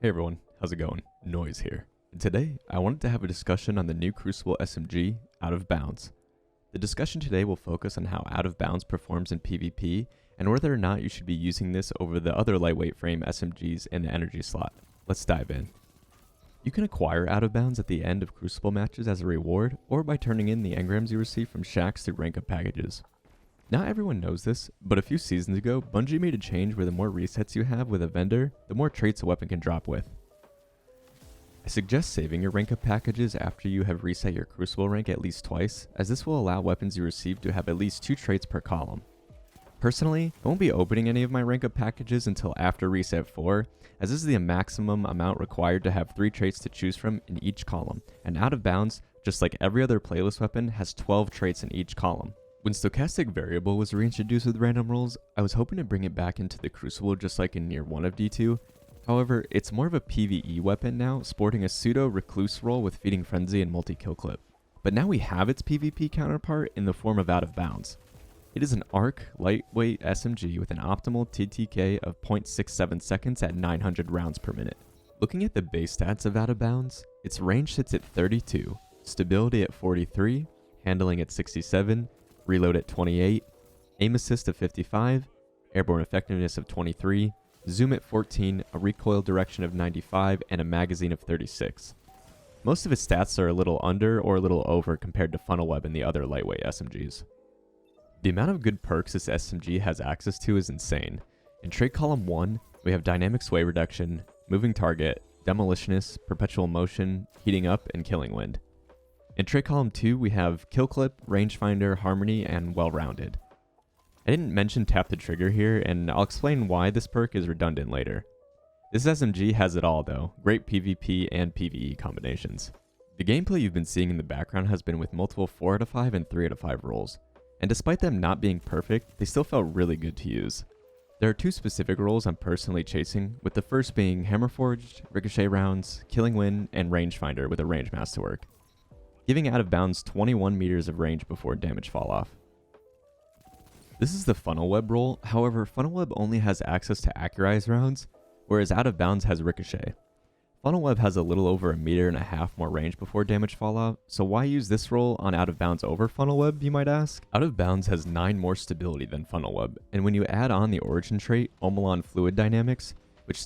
Hey everyone, how's it going? Noise here. And today, I wanted to have a discussion on the new Crucible SMG, Out of Bounds. The discussion today will focus on how Out of Bounds performs in PvP, and whether or not you should be using this over the other lightweight frame SMGs in the energy slot. Let's dive in. You can acquire Out of Bounds at the end of Crucible matches as a reward, or by turning in the engrams you receive from shacks through rank up packages. Not everyone knows this, but a few seasons ago, Bungie made a change where the more resets you have with a vendor, the more traits a weapon can drop with. I suggest saving your rank up packages after you have reset your Crucible rank at least twice, as this will allow weapons you receive to have at least 2 traits per column. Personally, I won't be opening any of my rank up packages until after reset 4, as this is the maximum amount required to have 3 traits to choose from in each column, and Out of Bounds, just like every other playlist weapon, has 12 traits in each column. When Stochastic Variable was reintroduced with random rolls, I was hoping to bring it back into the Crucible just like in Year 1 of D2. However, it's more of a PvE weapon now, sporting a pseudo Recluse roll with Feeding Frenzy and multi-kill clip. But now we have its PvP counterpart in the form of Out of Bounds. It is an ARC lightweight SMG with an optimal TTK of 0.67 seconds at 900 rounds per minute. Looking at the base stats of Out of Bounds, its range sits at 32, stability at 43, handling at 67, reload at 28, aim assist of 55, airborne effectiveness of 23, zoom at 14, a recoil direction of 95, and a magazine of 36. Most of its stats are a little under or a little over compared to FunnelWeb and the other lightweight SMGs. The amount of good perks this SMG has access to is insane. In Trait Column 1, we have Dynamic Sway Reduction, Moving Target, Demolitionist, Perpetual Motion, Heating Up, and Killing Wind. In Trait Column 2, we have Kill Clip, Rangefinder, Harmony, and Well-Rounded. I didn't mention Tap the Trigger here, and I'll explain why this perk is redundant later. This SMG has it all though, great PvP and PvE combinations. The gameplay you've been seeing in the background has been with multiple 4 out of 5 and 3 out of 5 rolls, and despite them not being perfect, they still felt really good to use. There are 2 specific rolls I'm personally chasing, with the first being Hammerforged, Ricochet Rounds, Killing Wind, and Rangefinder with a range masterwork, giving Out of Bounds 21 meters of range before damage fall off. This is the FunnelWeb roll, however FunnelWeb only has access to accurized rounds, whereas Out of Bounds has Ricochet. FunnelWeb has a little over 1.5 meters more range before damage fall off, so why use this roll on Out of Bounds over FunnelWeb, you might ask? Out of Bounds has 9 more stability than FunnelWeb, and when you add on the origin trait, Omelon Fluid Dynamics, which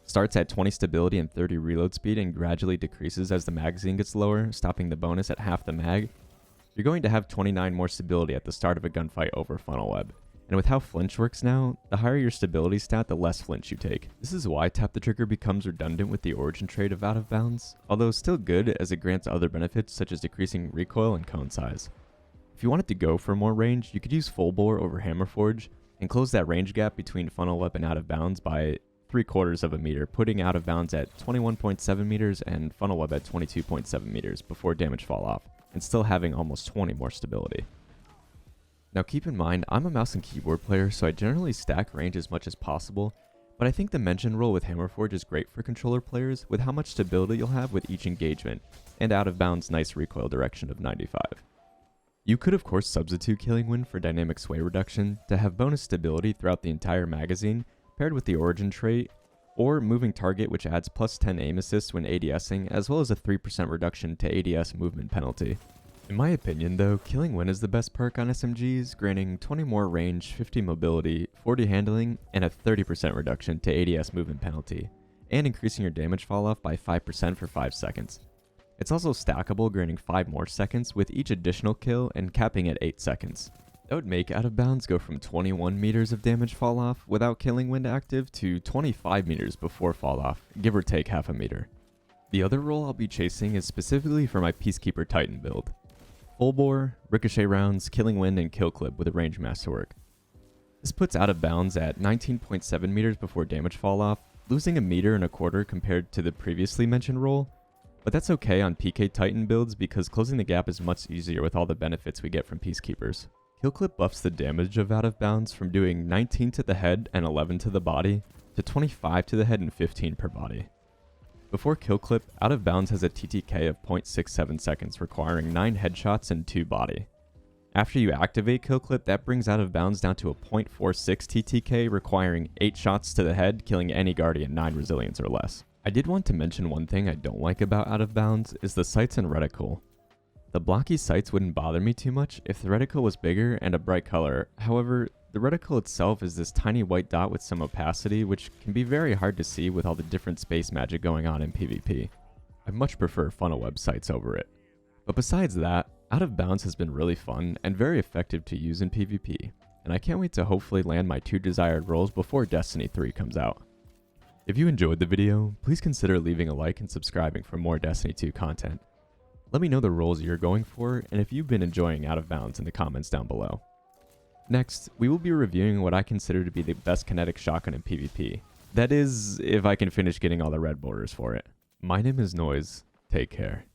starts at 20 stability and 30 reload speed and gradually decreases as the magazine gets lower, stopping the bonus at half the mag, you're going to have 29 more stability at the start of a gunfight over FunnelWeb. And with how flinch works now, the higher your stability stat, the less flinch you take. This is why Tap the Trigger becomes redundant with the origin trait of Out of Bounds, although still good as it grants other benefits such as decreasing recoil and cone size. If you wanted to go for more range, you could use Full Bore over Hammerforge and close that range gap between FunnelWeb and Out of Bounds by 3/4 of a meter, putting Out of Bounds at 21.7 meters and FunnelWeb at 22.7 meters before damage fall off, and still having almost 20 more stability. Now keep in mind, I'm a mouse and keyboard player, so I generally stack range as much as possible, but I think the mentioned roll with Hammerforge is great for controller players with how much stability you'll have with each engagement, and Out of Bounds' nice recoil direction of 95. You could of course substitute Killing Wind for Dynamic Sway Reduction to have bonus stability throughout the entire magazine, paired with the origin trait, or Moving Target, which adds plus 10 aim assist when ADSing, as well as a 3% reduction to ADS movement penalty. In my opinion though, Killing Wind is the best perk on SMGs, granting 20 more range, 50 mobility, 40 handling, and a 30% reduction to ADS movement penalty, and increasing your damage fall off by 5% for 5 seconds. It's also stackable, granting 5 more seconds with each additional kill and capping at 8 seconds. That would make Out of Bounds go from 21 meters of damage fall off without Killing Wind active to 25 meters before fall off, give or take half a meter. The other roll I'll be chasing is specifically for my Peacekeeper Titan build. Full Bore, Ricochet Rounds, Killing Wind, and Kill Clip with a range masterwork. This puts Out of Bounds at 19.7 meters before damage fall off, losing 1.25 meters compared to the previously mentioned roll, but that's okay on PK Titan builds because closing the gap is much easier with all the benefits we get from Peacekeepers. Kill Clip buffs the damage of Out of Bounds from doing 19 to the head and 11 to the body, to 25 to the head and 15 per body. Before Kill Clip, Out of Bounds has a TTK of 0.67 seconds, requiring 9 headshots and 2 body. After you activate Kill Clip, that brings Out of Bounds down to a 0.46 TTK, requiring 8 shots to the head, killing any Guardian 9 resilience or less. I did want to mention one thing I don't like about Out of Bounds is the sights and reticle. The blocky sights wouldn't bother me too much if the reticle was bigger and a bright color. However, the reticle itself is this tiny white dot with some opacity, which can be very hard to see with all the different space magic going on in PvP. I much prefer FunnelWeb sights over it. But besides that, Out of Bounds has been really fun and very effective to use in PvP, and I can't wait to hopefully land my 2 desired roles before Destiny 3 comes out. If you enjoyed the video, please consider leaving a like and subscribing for more Destiny 2 content. Let me know the roles you're going for and if you've been enjoying Out of Bounds in the comments down below. Next, we will be reviewing what I consider to be the best kinetic shotgun in PvP. That is, if I can finish getting all the red borders for it. My name is Noise. Take care.